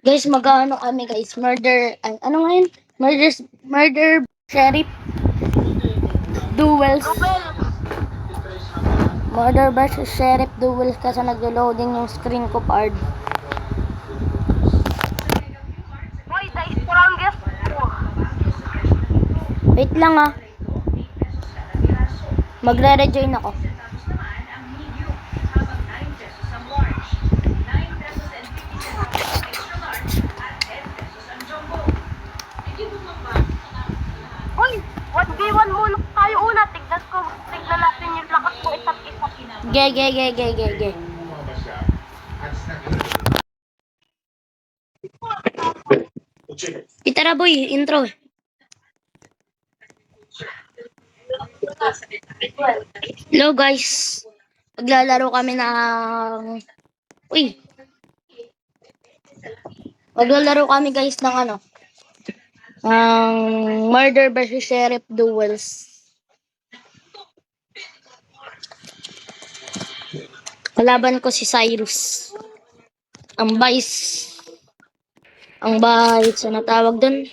Guys, mag-ano kami guys, ano nga yun? Murder Sheriff Duels. Murder versus Sheriff Duels kasi naglo-loading yung screen ko, pard. Boy, the strongest. Wait lang ah. Magre-rejoin ako. Boy, 1v1 muna tayo una. Tignan natin yung lakas ng isa't isa. Ge. Itara boy, intro. Hello guys. Maglalaro kami ng... Uy. Maglalaro kami guys ng ano. Murder versus Sheriff Duels. Kalaban ko si Cyrus. Ang vice. Ano tawag dun?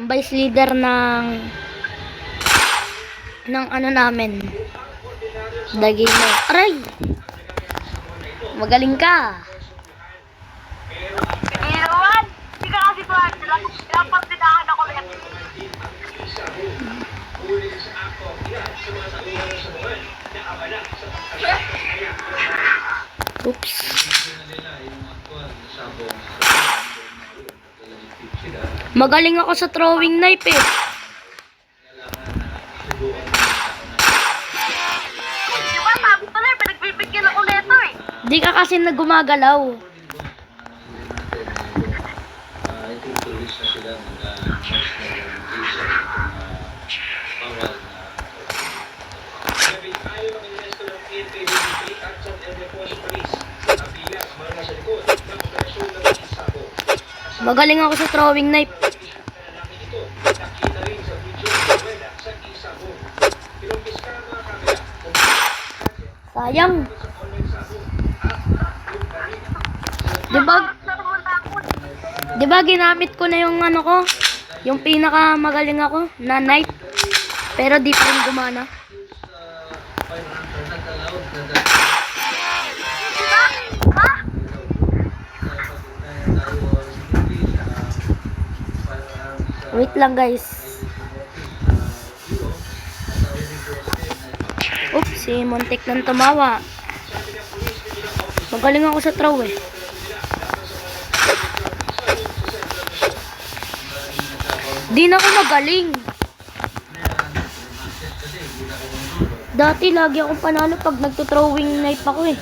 Ang vice leader ng ano namin. Dagino. Aray! Magaling ka. Hindi naman. Hindi ka kasi tuwan. Dapat dinahan ako ulit. Oops. Magaling ako sa throwing knife eh. Di ba sabi ko na, pinagbibigyan ako neto eh. Di ka kasi nagumagalaw. Magaling ako sa throwing knife. Sayang. Diba ginamit ko na yung ano ko? Yung pinaka magaling ako na knife. Pero di pa rin gumana. Wait lang guys. Oops, si Montek nang tumawa. Magaling ako sa throw eh. Di na ako magaling. Dati lagi akong panalo pag nagto-throwing knife ako eh.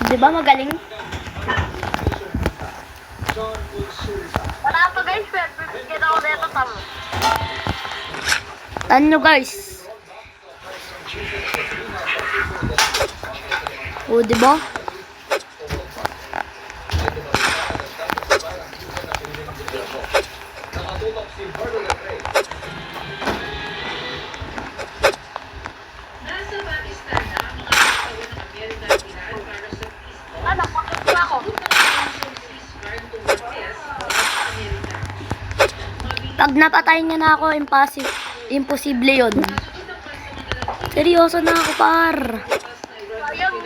Di ba magaling? Wala pa guys, bibigyan ako neto tamo. Ano guys? O, di ba? Ano, pakit ako. Pag napatay niya na ako, imposible yun. Seryoso na ako, par. Sayang.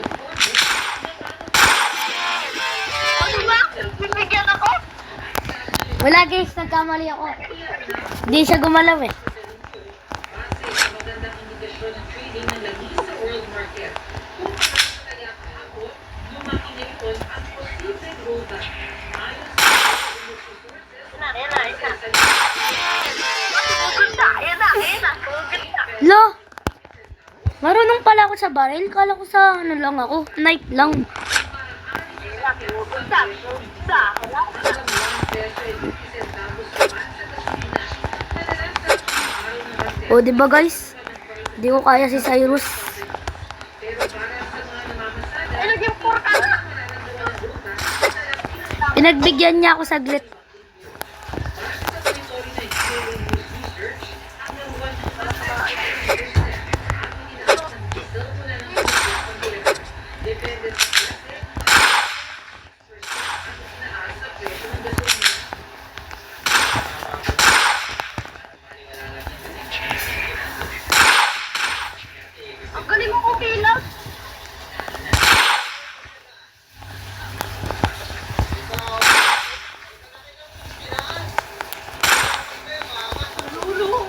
Ano ba? Bibigyan ako? Wala guys, nagkamali ako. Hindi siya gumalaw eh. Lo! Marunong pala ako sa baril. Kala ko sa ano lang ako. Knife lang. O, diba guys? Di ko kaya si Cyrus. Ay, naging 4 ka na. Pinagbigyan niya ako saglit. Ang galing mo kumilas.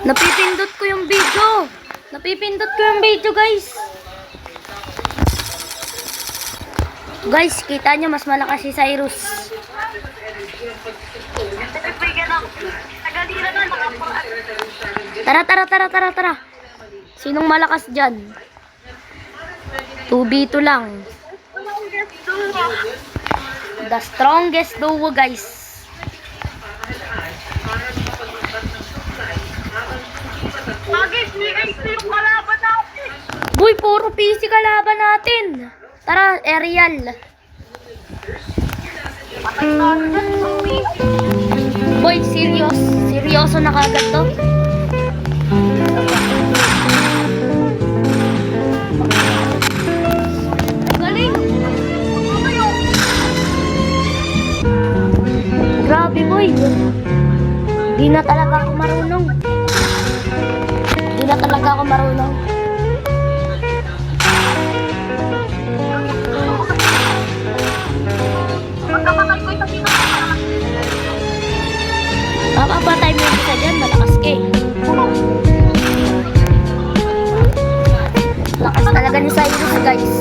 Napipindot ko yung video. Napipindot ko yung video, guys. Guys, kita nyo, mas malakas si Cyrus. Nagbigyan ng tagalira na nakaparaan. Tara. Sinong malakas dyan? 2v2 lang. The strongest duo, guys. Bagay, sneakers yung kalaban natin. Boy, puro PC kalaban natin. Tara, aerial. Patay na dyan, Boy, seryoso na kagad to. Galing. Grabe, boy. Di na talaga ako marunong. Pagkakatay ko yung sabihin ng Papapatay mo yung isa dyan, malakas ka eh. Lakas talaga ni Cyrus, guys.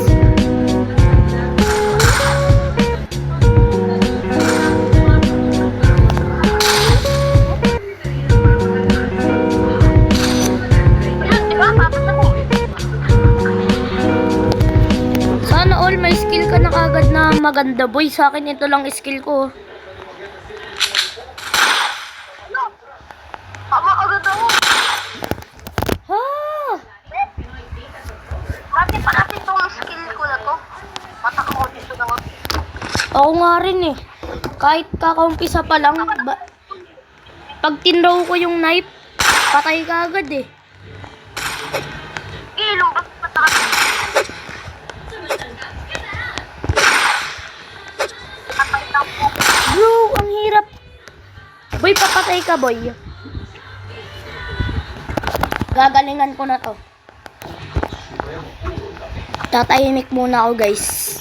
Ayun, di ba? Tapos ako. Sana all may skill ka na kagad na maganda, boy. Sa akin ito lang skill ko. Tama agad ako. Ha! Dati pa natin itong skill ko na to. Matak ako dito na nga. Ako nga rin eh. Kahit kakaumpisa pa lang, pag tinraw ko yung knife, patay ka agad eh. Ilong ba patak? Patay na po. Bro, ang hirap. Boy, papatay ka, boy. Gagalingan ko na to. Tatahimik muna ako, guys.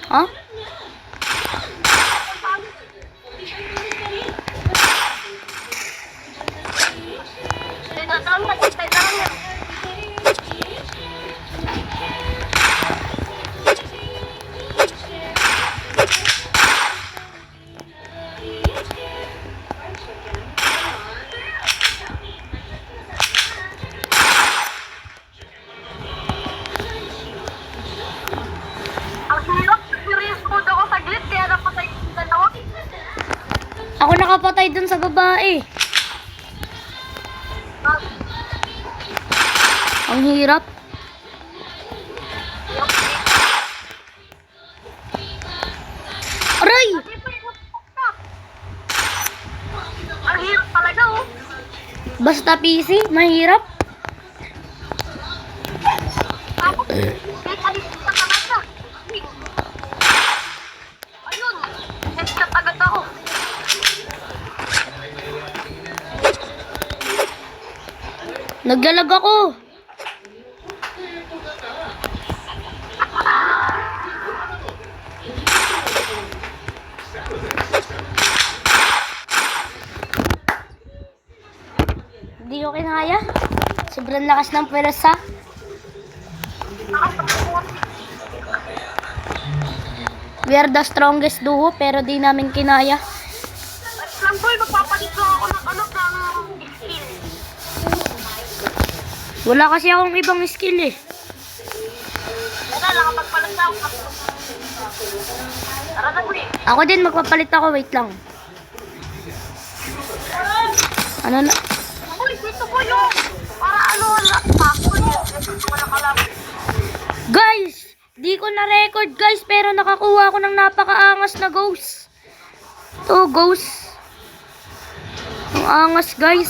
Ha? Ang hirap, serious mode ako saglit, kaya napatay yung dalawa. Ako nakapatay dun sa babae. Ang hirap. Aray! Ang hirap talaga, oh. Basta PC, mahirap. Tapos, may alis pa talaga. Ayun, headshot agad ako. Naglalag ako. Hindi ko kinaya. Sobrang lakas ng pwersa. We are the strongest duo pero di namin kinaya. Lang boy, magpapalit lang ako ng skill. Wala kasi akong ibang skill eh. Tara, nakapagpalag na ako. Tara na, boy. Ako din, magpapalit ako. Wait lang. Ano na? Uy, dito po yung para ano, ako dito ko nakalaban. Guys! Di ko na-record guys, pero nakakuha ako ng napakaangas na ghost. To ghost. Ang angas guys.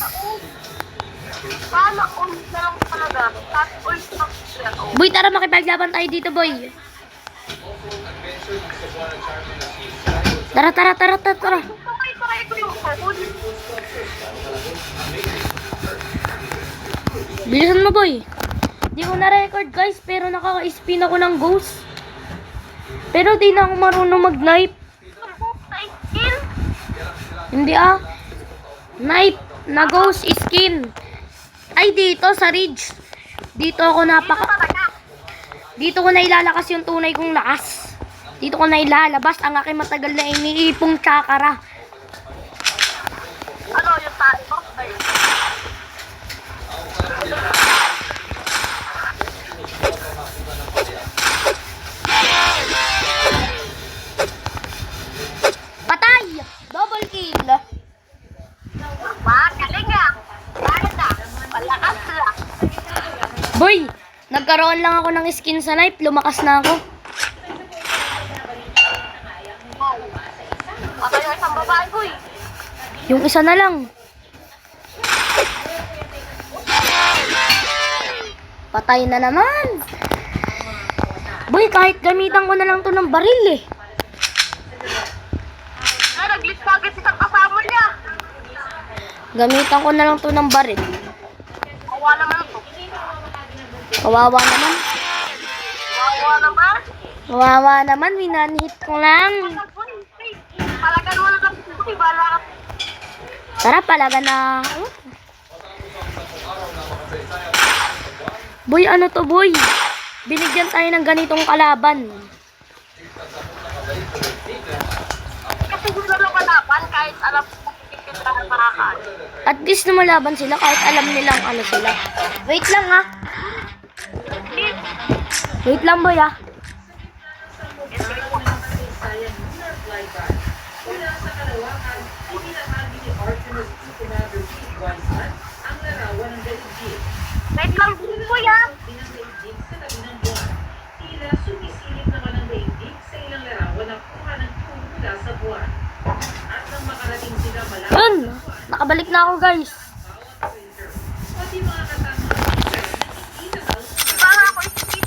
Paano kung na lang talaga? Tapos, uy, Boy, tara makipaglaban tayo dito boy. Tara. try ko yung phone. Bilisan mo boy. Di ko na-record guys, pero nakaka-spin ako ng ghost. Pero di na ako marunong mag-knife. Skill? Hindi ah. Knife na ghost skin. Ay dito sa ridge. Dito ako Dito ko na ilalakas yung tunay kong lakas. Dito ko na ilalabas ang aking matagal na iniipong tsakara. Ano, yung tayo mo? Ay. Patay! Double kill! Galing nga. Bakit na? Malakas lang. Boy! Nagkaroon lang ako ng skin sa knife. Lumakas na ako. Ako yung isang babae ko eh. Yung isa na lang. Patay na naman. Boy, kahit gamitan ko na lang to ng baril eh. Nag-glitch kagad isang kasama niya. Gamitan ko na lang to ng baril. Kawa naman to. Kawawa naman. Kawa naman. Kawawa naman, winanhit ko lang. Palagan mo na lang ito. Bala ka. Tara, palaga na. Boy, ano to boy? Binigyan tayo ng ganitong kalaban. Kasi gusto lang malaban kahit alam mo kung na makakaan. At least lumalaban sila kahit alam nilang ano sila. Wait lang ha. Wait lang boy ha. Wait lang din po yan. Yun! Nakabalik na ako guys. Para ako isipin.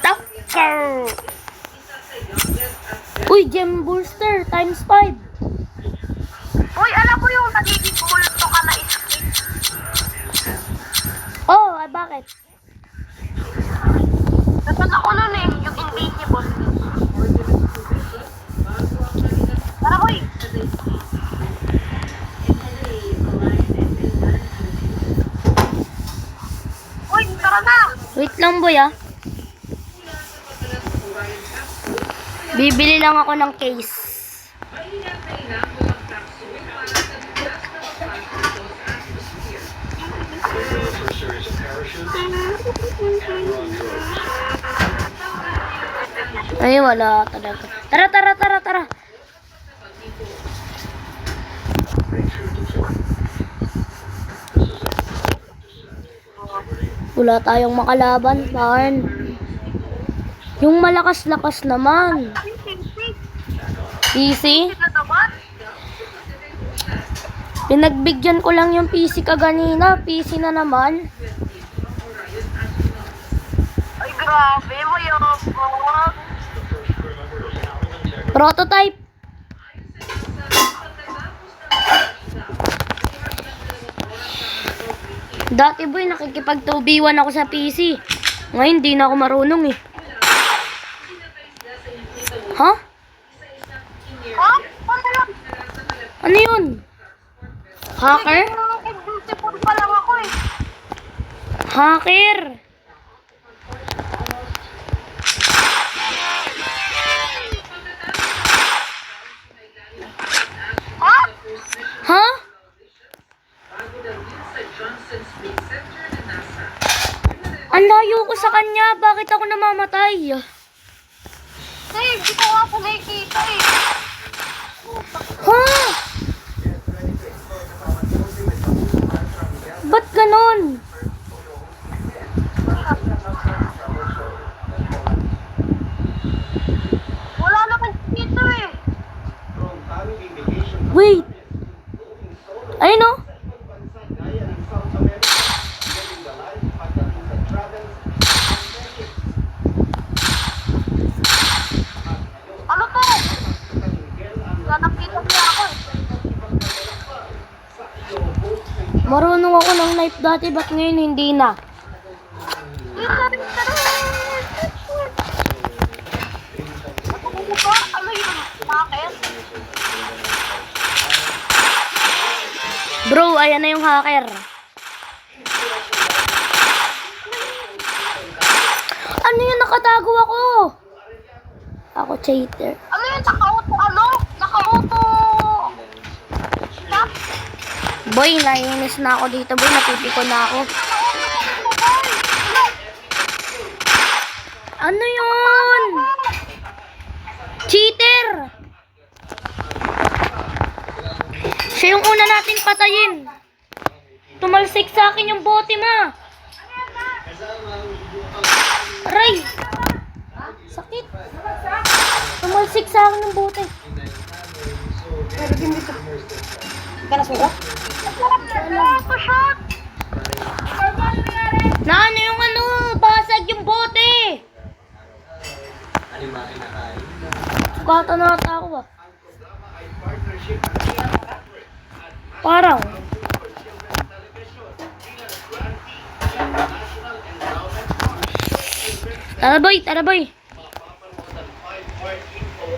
Tucker! Uy, gem booster times 5. Uy, alam mo yung nagiging bulto ka na isipin? Oh, ay bakit? Nasaan ako nun eh, yung invisible. Tara boy. Uy, tara na. Wait lang boy ah. Bibili lang ako ng case. Ay, wala talaga. Tara. Wala tayong makalaban, Parn. Yung malakas-lakas naman. PC? Pinagbigyan ko lang yung PC kaganina. PC na naman. Ay, grabe mo yung Prototype. Dati boy, nakikipag 2v1 ako sa PC. Ngayon, di na ako marunong eh. Ha? Oh, ano lang? Ano yun? Hacker? Invisible pa lang ako eh. Hacker? Ha? Ha? Bago daw yun sa Johnson Space Center ng NASA, Ang layo ko sa kanya. Bakit ako namamatay? Tay, hindi ko nga po nakikita eh. Ha? Ba't ganon? Wala naman dito eh. Wait. Ayun oh. Ano to? Wala nakita niya ako eh. Marunong ako ng knife dati. Ba't ngayon hindi na? Ano yun? Bakit? Bro, ayan na yung hacker. Ano yun? Nakatago ako. Ako cheater. Ano yun? Naka-auto ano? Naka-auto. Stop. Boy, naiinis na ako dito. Boy, napipiko na ako. Ano yun? Cheater! Siya yung una nating patayin. Tumalsik sa akin yung bote, ma. Aray! Sakit. Tumalsik sa akin yung bote. Shot! Na ano yung ano? Basag yung bote. Sugatan na ata ako ah. Parang. Tara boy, tara boy.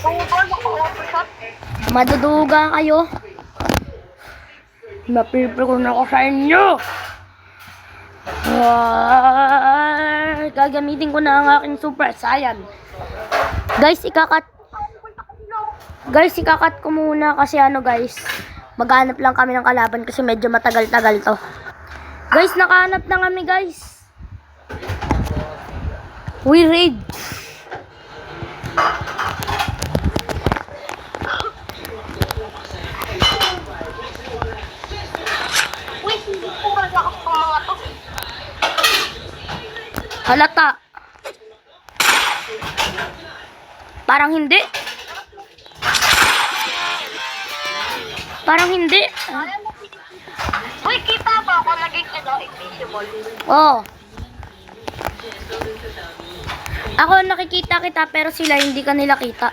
Kung ba naka-auto shot? Maduduga kayo. Mapipil ko na ako sa inyo. Gagamitin ko na ang aking super saiyan. Guys, ikakat ko muna kasi ano guys. Maghanap lang kami ng kalaban kasi medyo matagal-tagal to. Guys, nakahanap na kami guys. We raid. Wait, hindi ko malakas itong mga to. Halata. Parang hindi. Parang hindi. Uy, kita ba ako naging invisible? Oh. Ako nakikita kita pero sila hindi kanila kita.